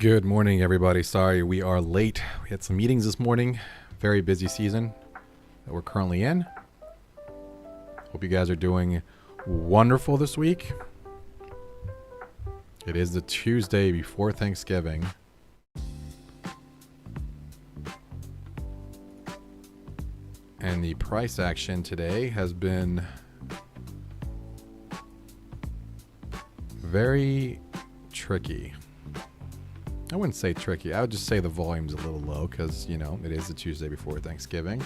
Good morning, everybody. Sorry we are late. We had some meetings this morning. Very busy season that we're currently in. Hope you guys are doing wonderful this week. It is the Tuesday before Thanksgiving. And the price action today has been very tricky. I wouldn't say tricky. I would just say the volume's a little low because, you know, it is the Tuesday before Thanksgiving.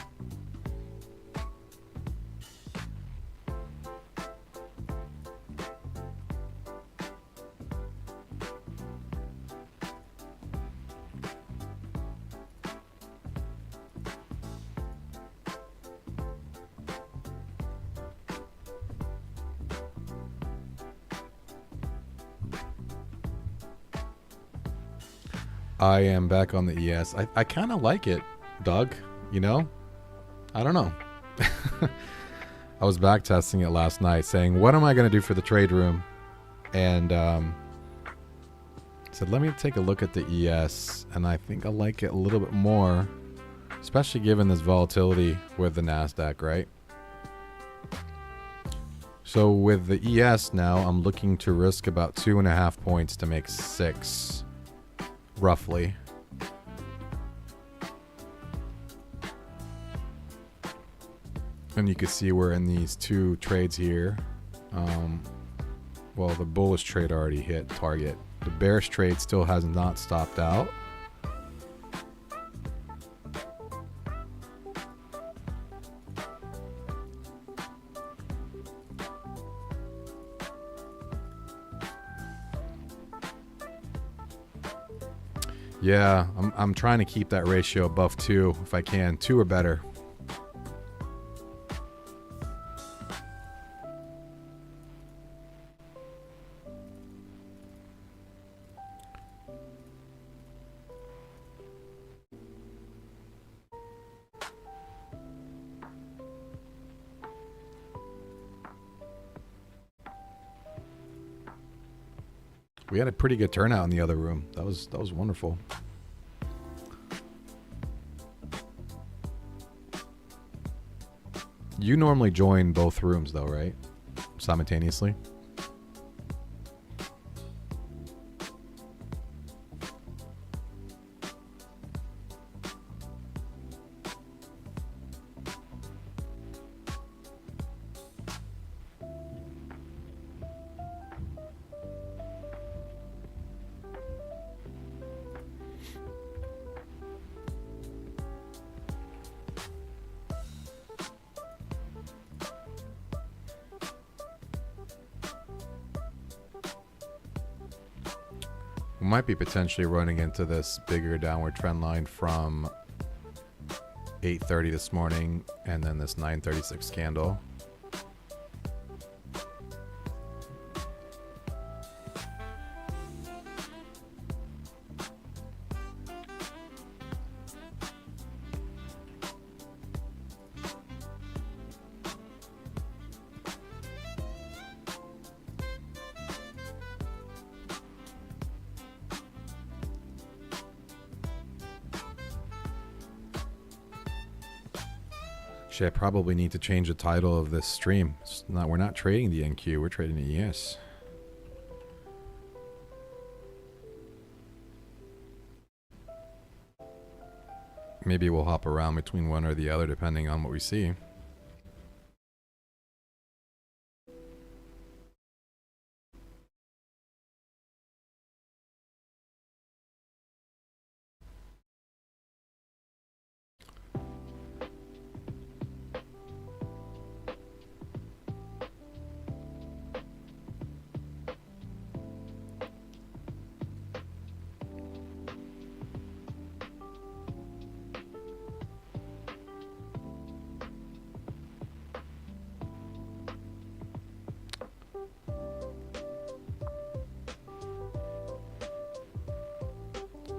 I am back on the ES. I kind of like it, Doug. You know? I don't know. I was back testing it last night saying, what am I going to do for the trade room? And said, let me take a look at the ES. And I think I like it a little bit more, especially given this volatility with the NASDAQ, right? So with the ES now, I'm looking to risk about 2.5 points to make 6. Roughly. And you can see we're in these two trades here. Well, the bullish trade already hit target. The bearish trade still has not stopped out. Yeah, I'm trying to keep that ratio above 2 if I can. 2 or better. We had a pretty good turnout in the other room. That was wonderful. You normally join both rooms though, right? Simultaneously? We might be potentially running into this bigger downward trend line from 8:30 this morning and then this 9:36 candle. Actually, I probably need to change the title of this stream. We're not trading the NQ, we're trading the ES. Maybe we'll hop around between one or the other depending on what we see.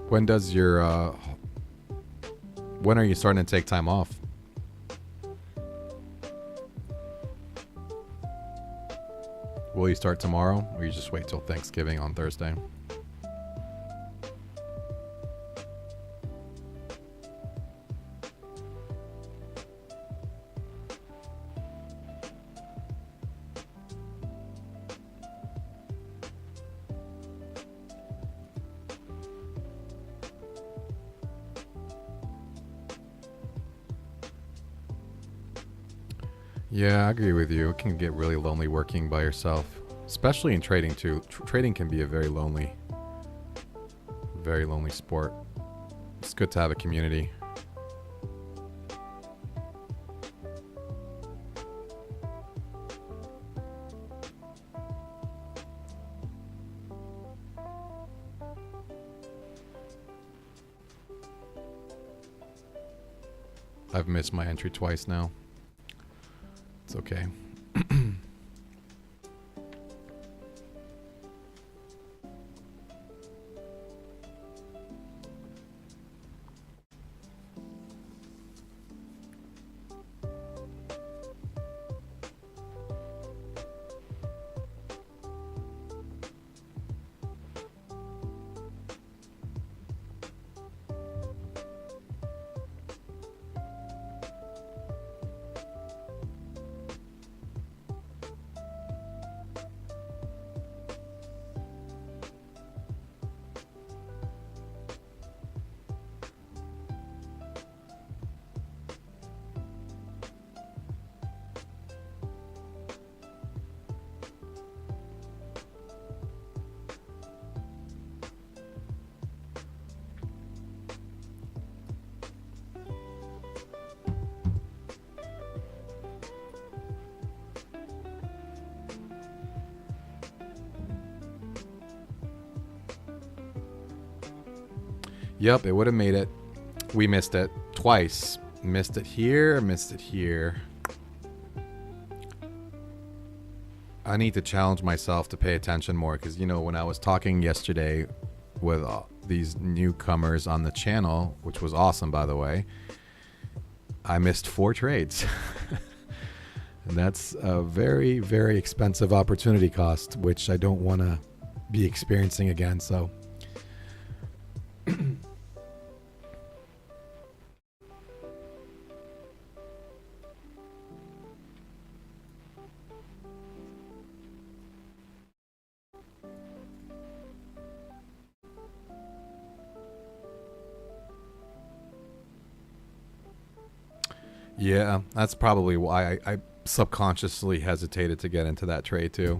When does your when are you starting to take time off? Will you start tomorrow or you just wait till Thanksgiving on Thursday? Yeah, I agree with you. It can get really lonely working by yourself, especially in trading too. Trading can be a very lonely sport. It's good to have a community. I've missed my entry twice now. It's okay. Yep, it would have made it. We missed it twice. Missed it here, missed it here. I need to challenge myself to pay attention more because, you know, when I was talking yesterday with these newcomers on the channel, which was awesome, by the way, I missed 4 trades. And that's a very, very expensive opportunity cost, which I don't want to be experiencing again. So yeah, that's probably why I subconsciously hesitated to get into that trade too.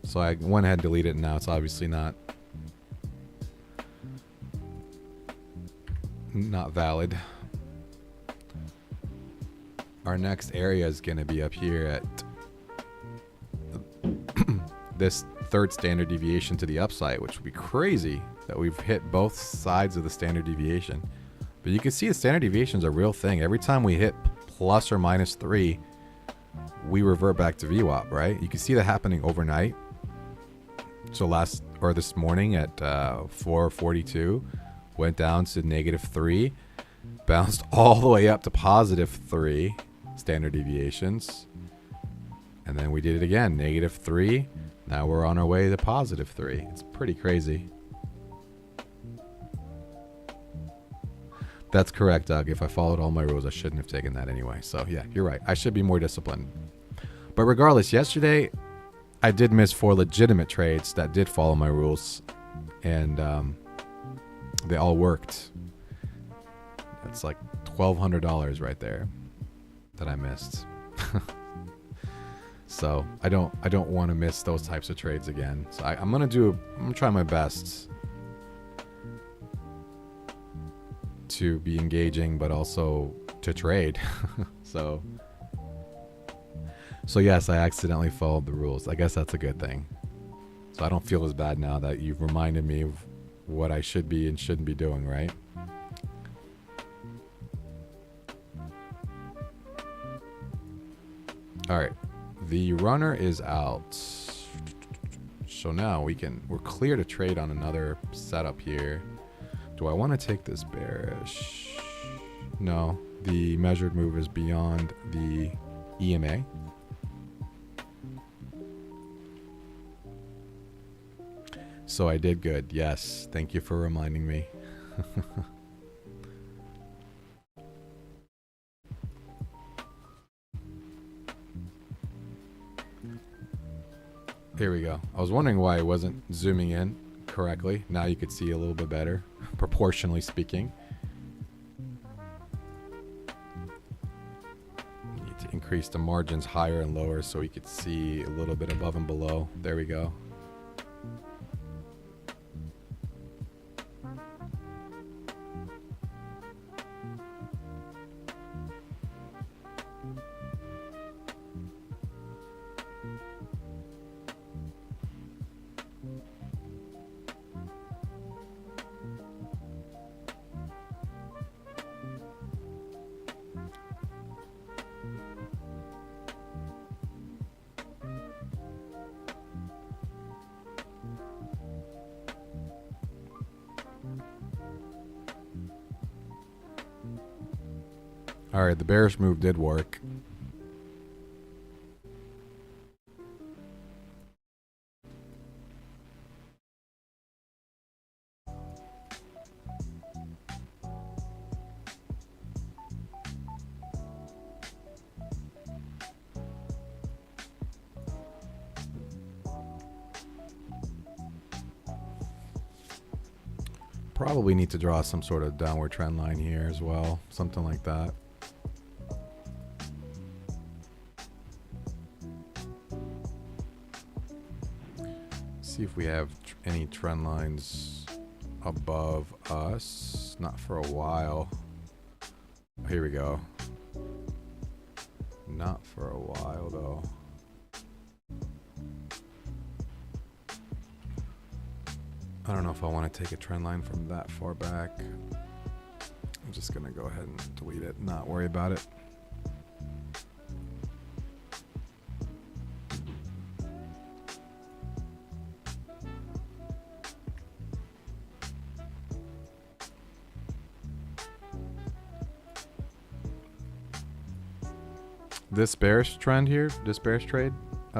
So I went ahead and deleted it, and now it's obviously not valid. Our next area is going to be up here at this third standard deviation to the upside, which would be crazy that we've hit both sides of the standard deviation. But you can see the standard deviation is a real thing. Every time we hit plus or minus 3, we revert back to VWAP, right? You can see that happening overnight. So this morning at 4:42, went down to -3, bounced all the way up to +3 standard deviations, and then we did it again, -3. Now we're on our way to +3. It's pretty crazy. That's correct, Doug. If I followed all my rules, I shouldn't have taken that anyway. So yeah, you're right. I should be more disciplined. But regardless, yesterday I did miss 4 legitimate trades that did follow my rules, and they all worked. That's like $1,200 right there that I missed. So I don't want to miss those types of trades again. So I'm gonna try my best to be engaging, but also to trade. So yes, I accidentally followed the rules. I guess that's a good thing. So I don't feel as bad now that you've reminded me of what I should be and shouldn't be doing, right? All right, the runner is out. So now we're clear to trade on another setup here. Do I want to take this bearish? No, the measured move is beyond the EMA. So I did good. Yes, thank you for reminding me. Here we go. I was wondering why it wasn't zooming in correctly. Now you could see a little bit better, proportionally speaking. Need to increase the margins higher and lower so we could see a little bit above and below. There we go. All right, the bearish move did work. Probably need to draw some sort of downward trend line here as well, something like that. See if we have any trend lines above us. Not for a while. Here we go. Not for a while though. I don't know if I want to take a trend line from that far back. I'm just gonna go ahead and delete it, not worry about it. This bearish trend here, this bearish trade,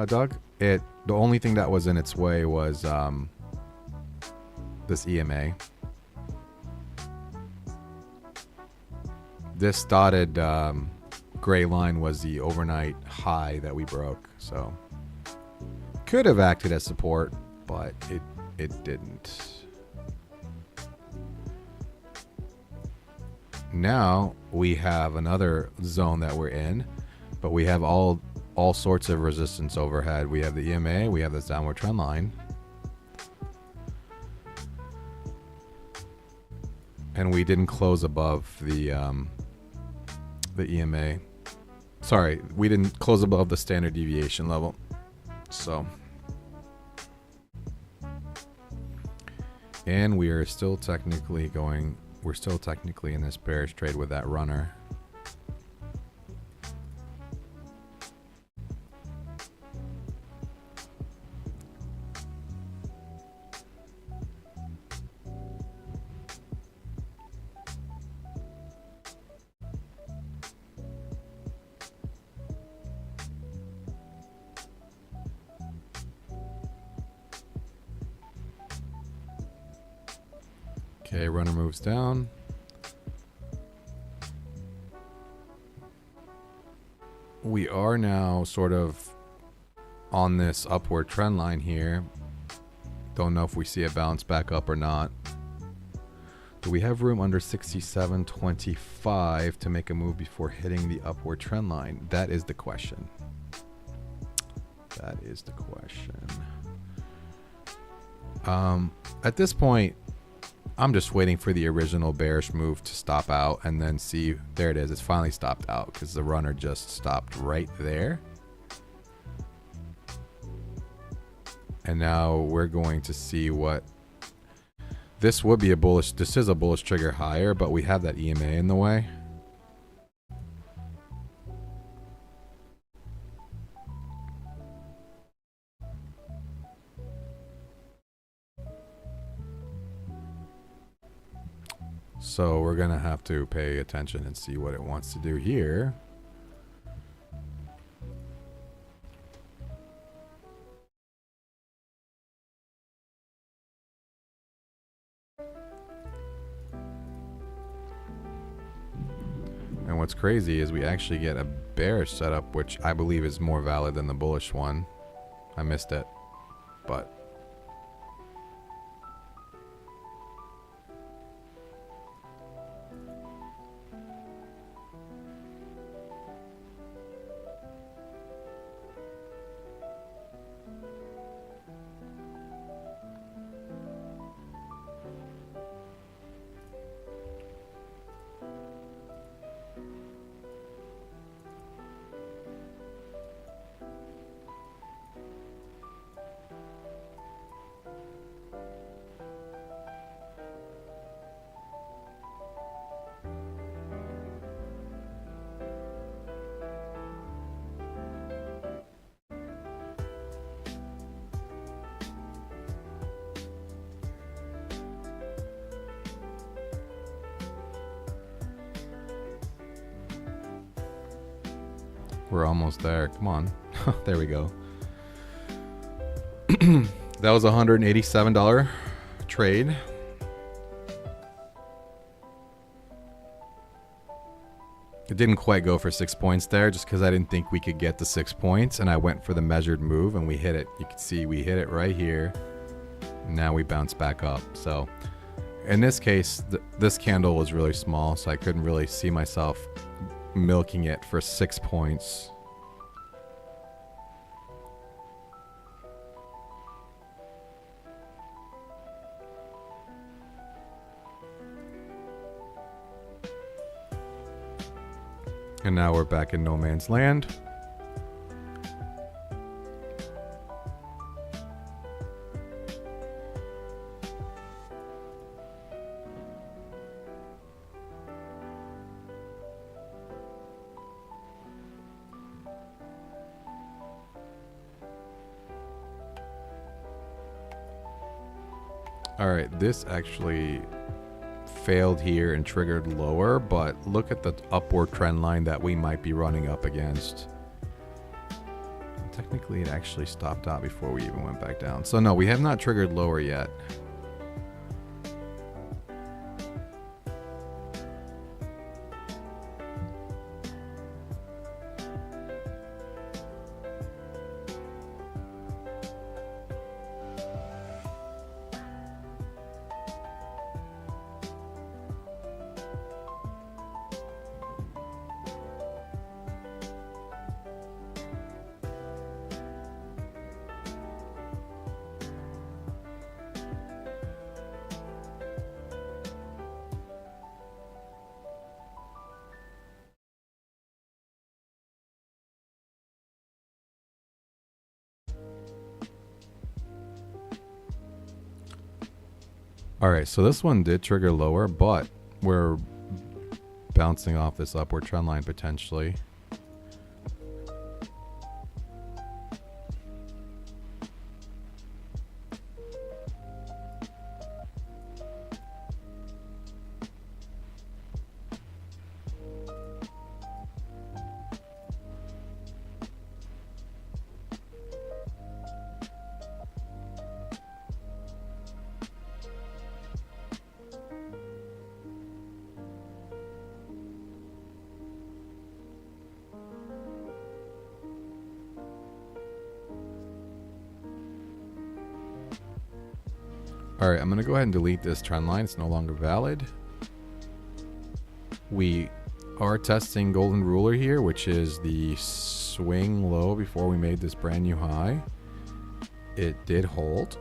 Doug, the only thing that was in its way was this EMA. This dotted gray line was the overnight high that we broke, so could have acted as support, but it didn't. Now we have another zone that we're in. But we have all sorts of resistance overhead. We have the EMA, we have this downward trend line. And we didn't close above the EMA. Sorry, we didn't close above the standard deviation level. So. And we are still technically we're still technically in this bearish trade with that runner. Okay, runner moves down. We are now sort of on this upward trend line here. Don't know if we see a bounce back up or not. Do we have room under 67.25 to make a move before hitting the upward trend line? That is the question. That is the question. At this point, I'm just waiting for the original bearish move to stop out and then see. There it is. It's finally stopped out because the runner just stopped right there. And now we're going to see what this would be a bullish. This is a bullish trigger higher, but we have that EMA in the way. So we're going to have to pay attention and see what it wants to do here. And what's crazy is we actually get a bearish setup, which I believe is more valid than the bullish one. I missed it, but We're almost there. Come on. There we go. That was a $187 trade. It didn't quite go for 6 points there just because I didn't think we could get the 6 points, and I went for the measured move and we hit it. You can see we hit it right here. Now we bounce back up. So in this case, this candle was really small, so I couldn't really see myself milking it for 6 points. And now we're back in no man's land. All right, this actually failed here and triggered lower, but look at the upward trend line that we might be running up against. Technically, it actually stopped out before we even went back down. So no, we have not triggered lower yet. All right, so this one did trigger lower, but we're bouncing off this upward trend line potentially. All right, I'm going to go ahead and delete this trend line. It's no longer valid. We are testing golden ruler here, which is the swing low before we made this brand new high. It did hold.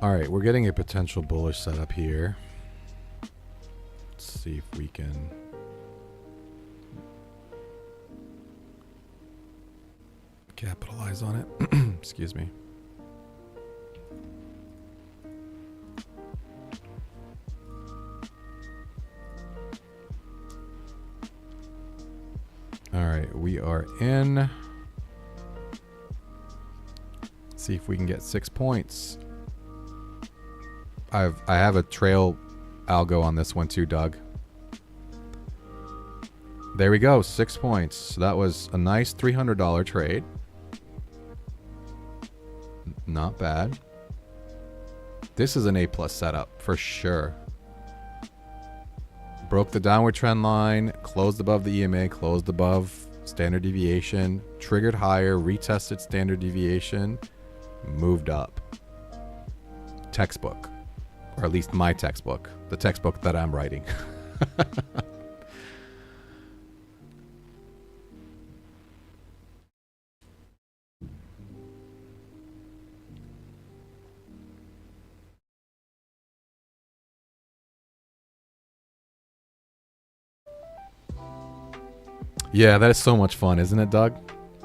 All right, we're getting a potential bullish setup here. Let's see if we can capitalize on it. Excuse me. All right, we are in. Let's see if we can get 6 points. I have a trail algo on this one too, Doug. There we go, 6 points. So that was a nice $300 trade. Not bad. This is an A+ setup for sure. Broke the downward trend line, closed above the EMA, closed above standard deviation, triggered higher, retested standard deviation, moved up. Textbook. Or at least my textbook. The textbook that I'm writing. Yeah, that is so much fun, isn't it, Doug?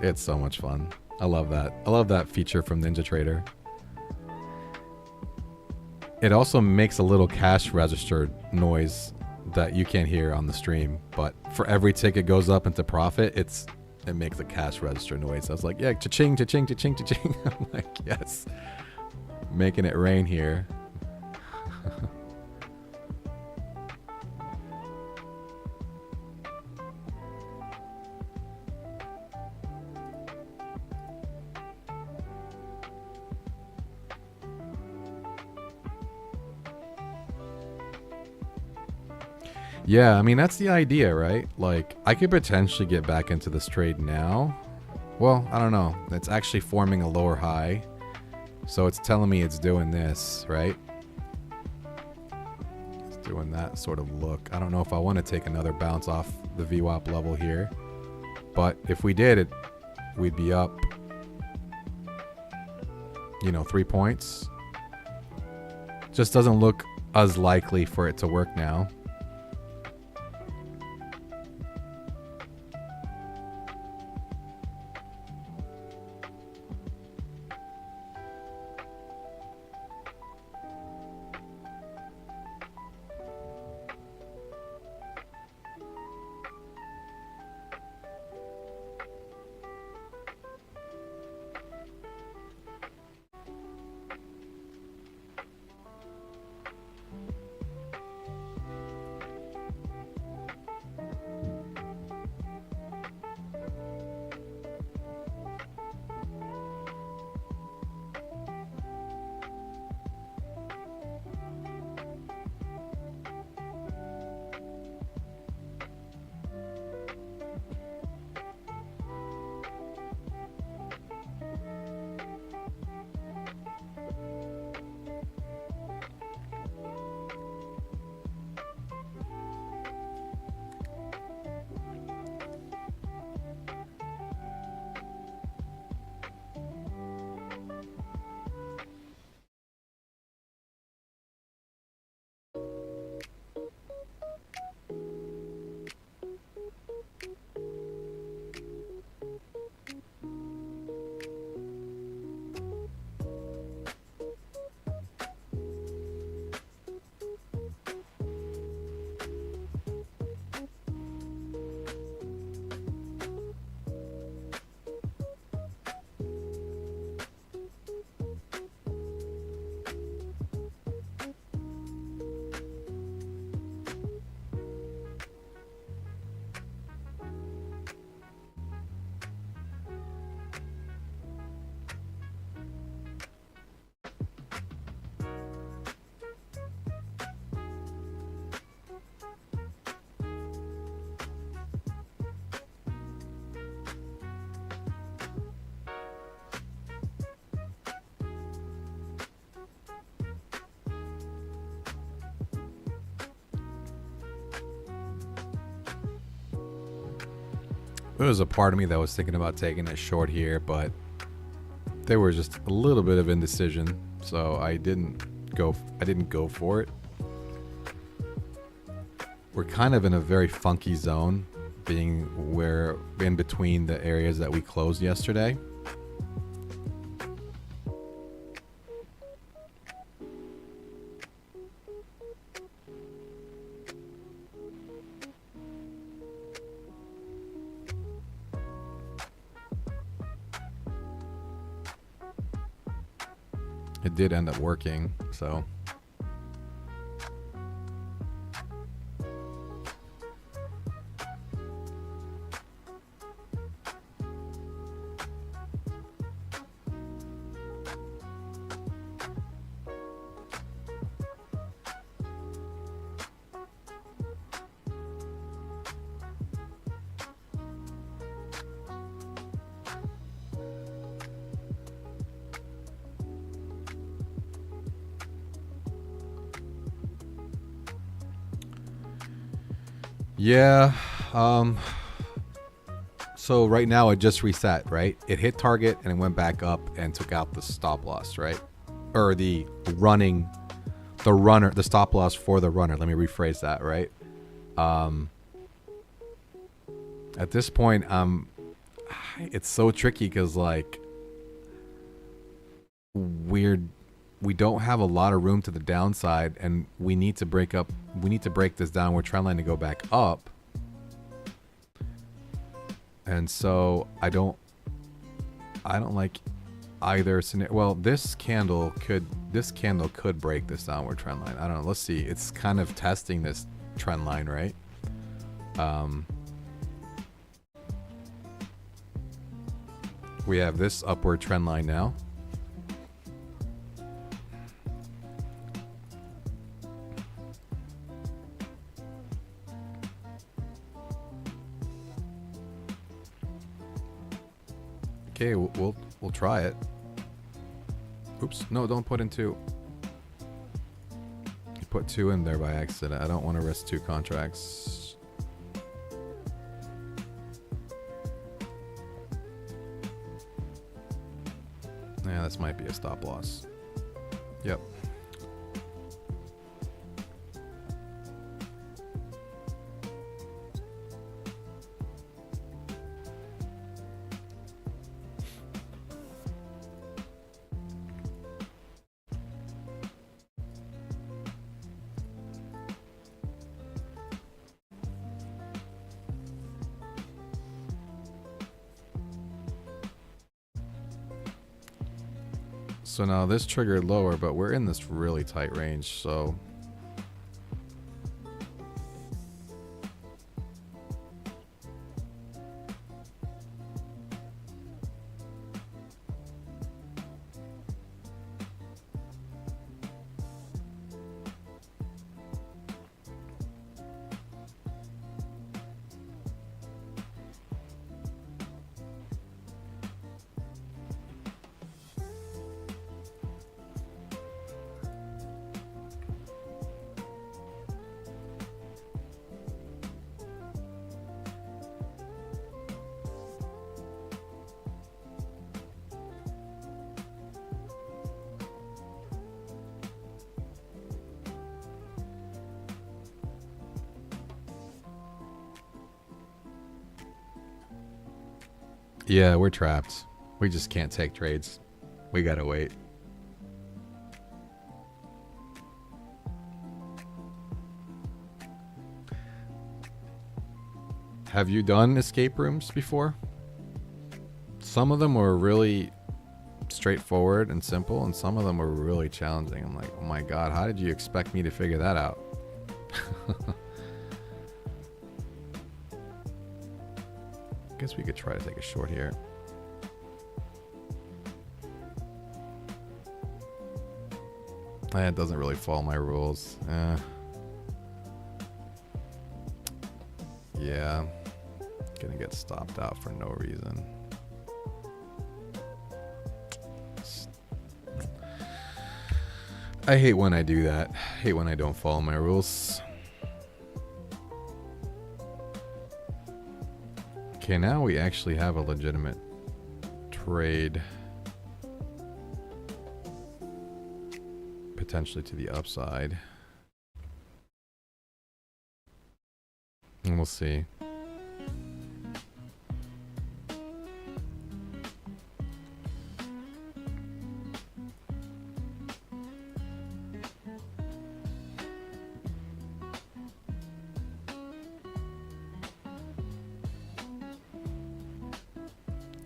It's so much fun. I love that. I love that feature from NinjaTrader. It also makes a little cash register noise that you can't hear on the stream, but for every ticket goes up into profit, it makes a cash register noise. I was like, yeah, cha-ching, cha-ching, cha-ching, cha-ching. I'm like, yes, making it rain here. Yeah, I mean, that's the idea, right? Like, I could potentially get back into this trade now. Well, I don't know. It's actually forming a lower high. So it's telling me it's doing this, right? It's doing that sort of look. I don't know if I want to take another bounce off the VWAP level here. But if we did, we'd be up, 3 points. Just doesn't look as likely for it to work now. There was a part of me that was thinking about taking it short here, but there was just a little bit of indecision, so I didn't go for it. We're kind of in a very funky zone, being where in between the areas that we closed yesterday. It did end up working, so. Yeah, so right now it just reset, right? It hit target and it went back up and took out the stop loss, right? Or the stop loss for the runner. Let me rephrase that, right? At this point, it's so tricky because like we don't have a lot of room to the downside, and we need to break this downward trend line to go back up. And so I don't like either scenario. Well, this candle could break this downward trend line. I don't know. Let's see. It's kind of testing this trend line, right? We have this upward trend line now. Okay, we'll try it. Oops, no, don't put in 2. You put 2 in there by accident. I don't want to risk 2 contracts. Yeah, this might be a stop loss. Yep. So now this triggered lower, but we're in this really tight range, so yeah, we're trapped. We just can't take trades. We gotta wait. Have you done escape rooms before? Some of them were really straightforward and simple, and some of them were really challenging. I'm like, oh my god, how did you expect me to figure that out? Guess we could try to take a short here. It doesn't really follow my rules. Yeah, gonna get stopped out for no reason. I hate when I do that. I hate when I don't follow my rules. Okay, now we actually have a legitimate trade. Potentially to the upside. And we'll see.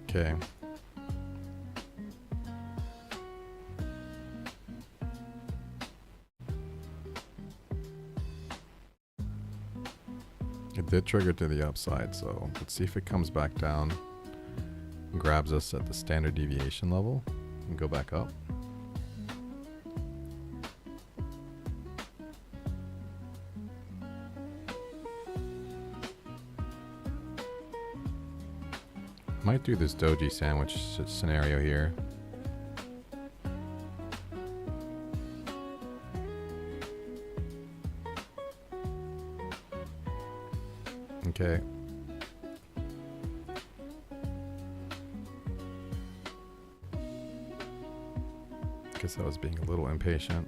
Okay. It did trigger to the upside, so let's see if it comes back down and grabs us at the standard deviation level and go back up. Might do this doji sandwich scenario here. Okay. Guess I was being a little impatient.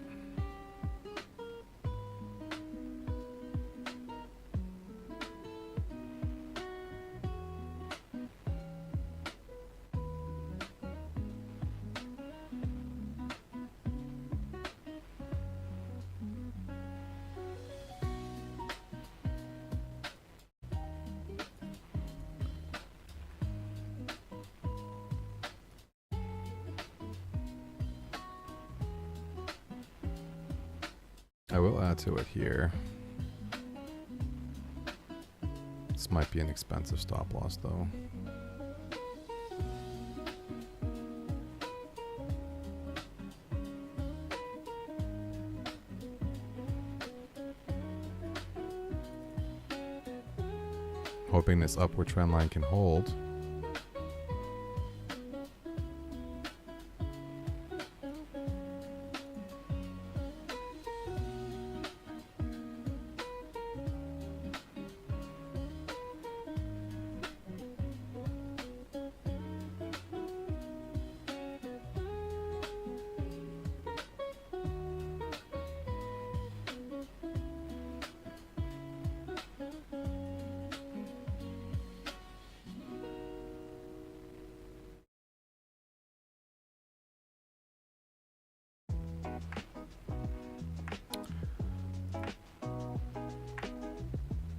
I will add to it here. This might be an expensive stop loss though. Hoping this upward trend line can hold.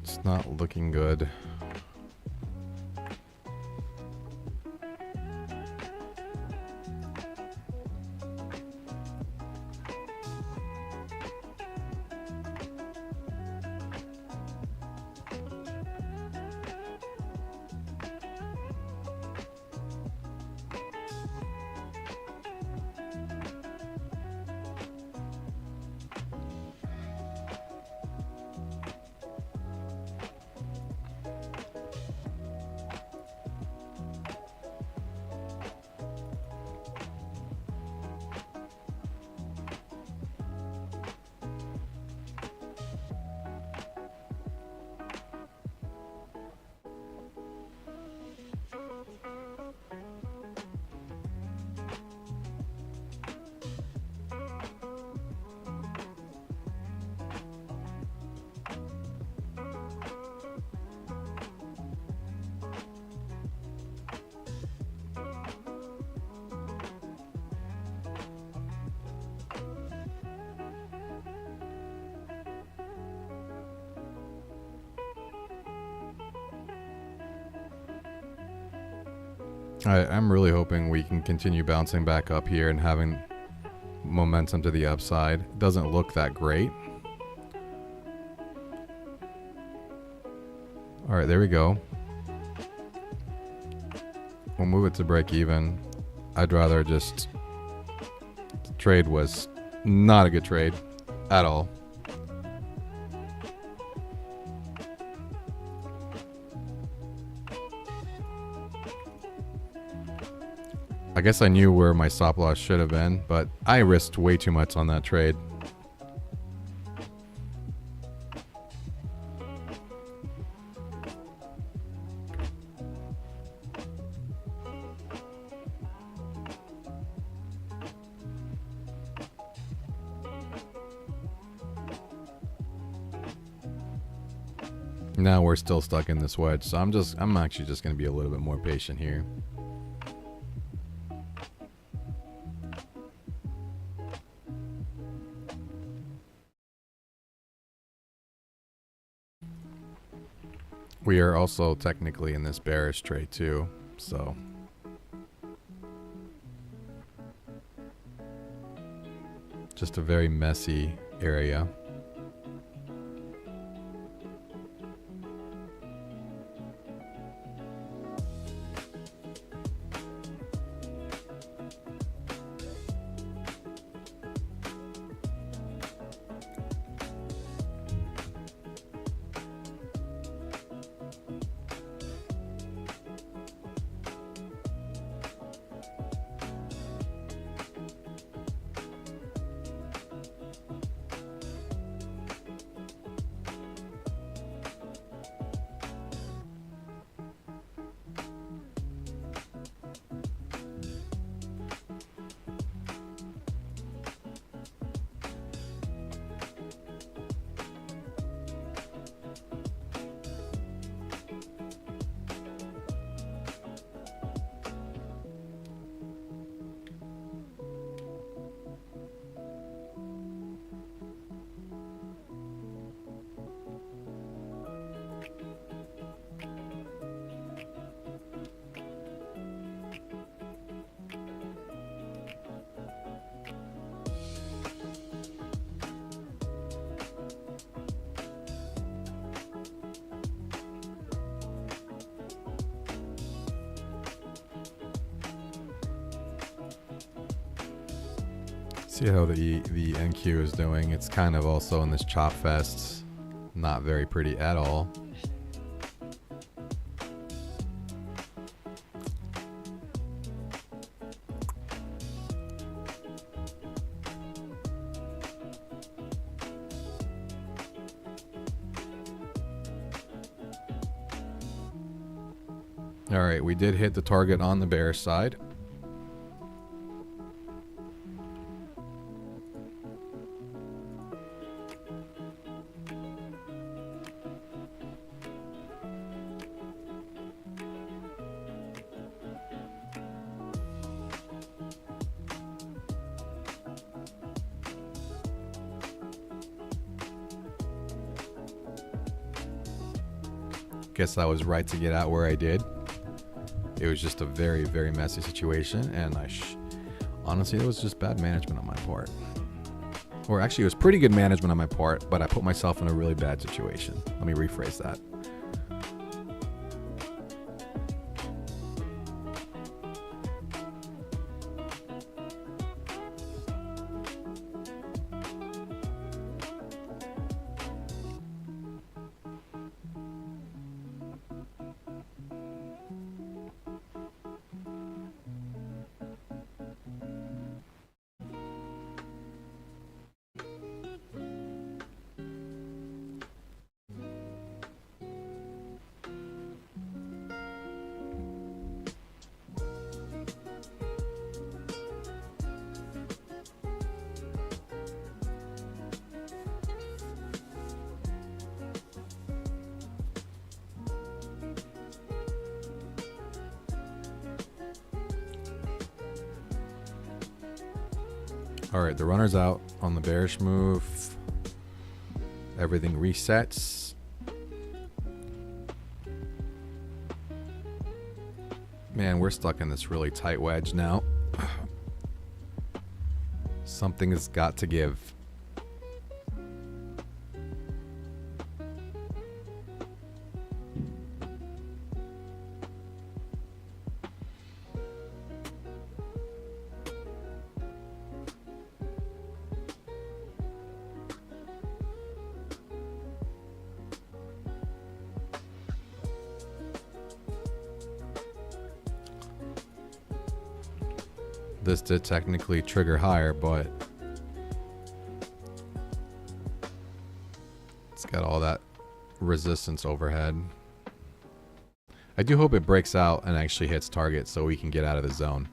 It's not looking good. I'm really hoping we can continue bouncing back up here and having momentum to the upside. It doesn't look that great. All right, there we go. We'll move it to break even. I'd rather just... The trade was not a good trade at all. I guess I knew where my stop loss should have been, but I risked way too much on that trade. Now we're still stuck in this wedge, so I'm actually just going to be a little bit more patient here. We are also technically in this bearish trade too, so just a very messy area. See how the NQ is doing. It's kind of also in this chop fest. Not very pretty at all. All right, we did hit the target on the bearish side. Guess I was right to get out where I did. It was just a very, very messy situation, and honestly, it was just bad management on my part. Or actually, it was pretty good management on my part, but I put myself in a really bad situation. Let me rephrase that. All right, the runner's out on the bearish move. Everything resets. Man, we're stuck in this really tight wedge now. Something has got to give. This did technically trigger higher, but it's got all that resistance overhead. I do hope it breaks out and actually hits target so we can get out of the zone.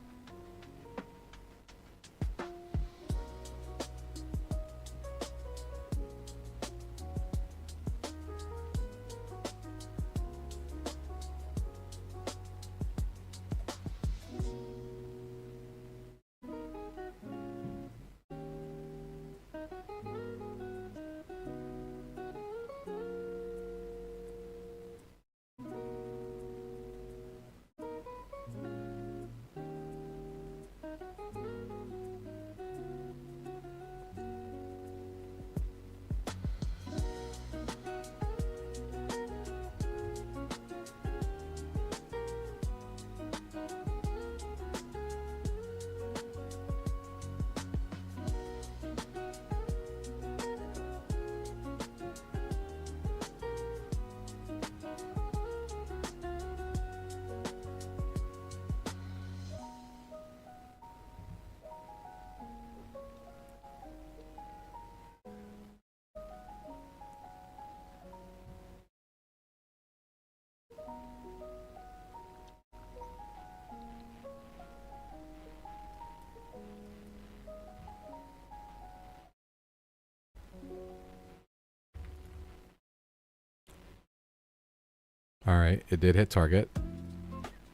All right, it did hit target.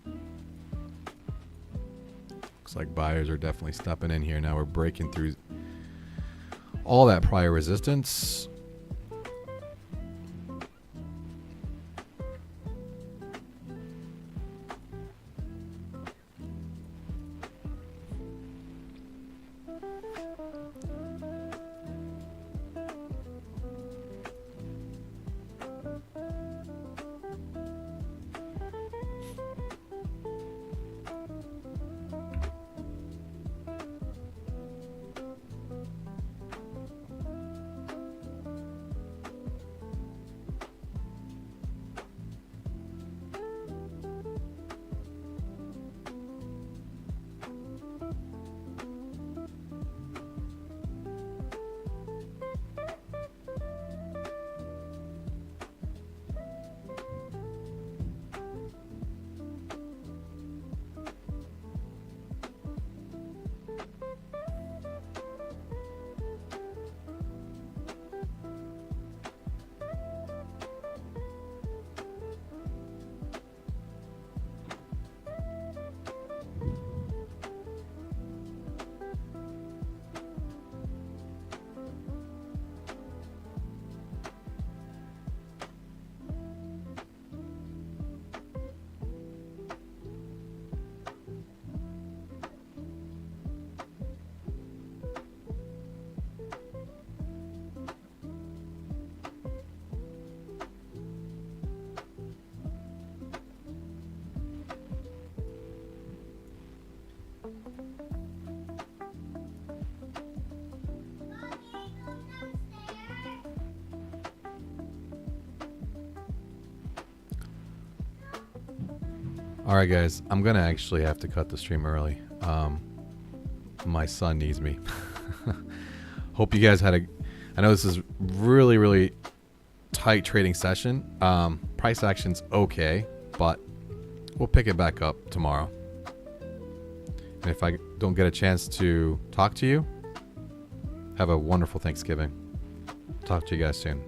Looks like buyers are definitely stepping in here. Now we're breaking through all that prior resistance. All right, guys, I'm gonna actually have to cut the stream early. My son needs me. Hope you guys had a. I know this is really, really tight trading session. Price action's okay, but we'll pick it back up tomorrow. And if I don't get a chance to talk to you, have a wonderful Thanksgiving. Talk to you guys soon.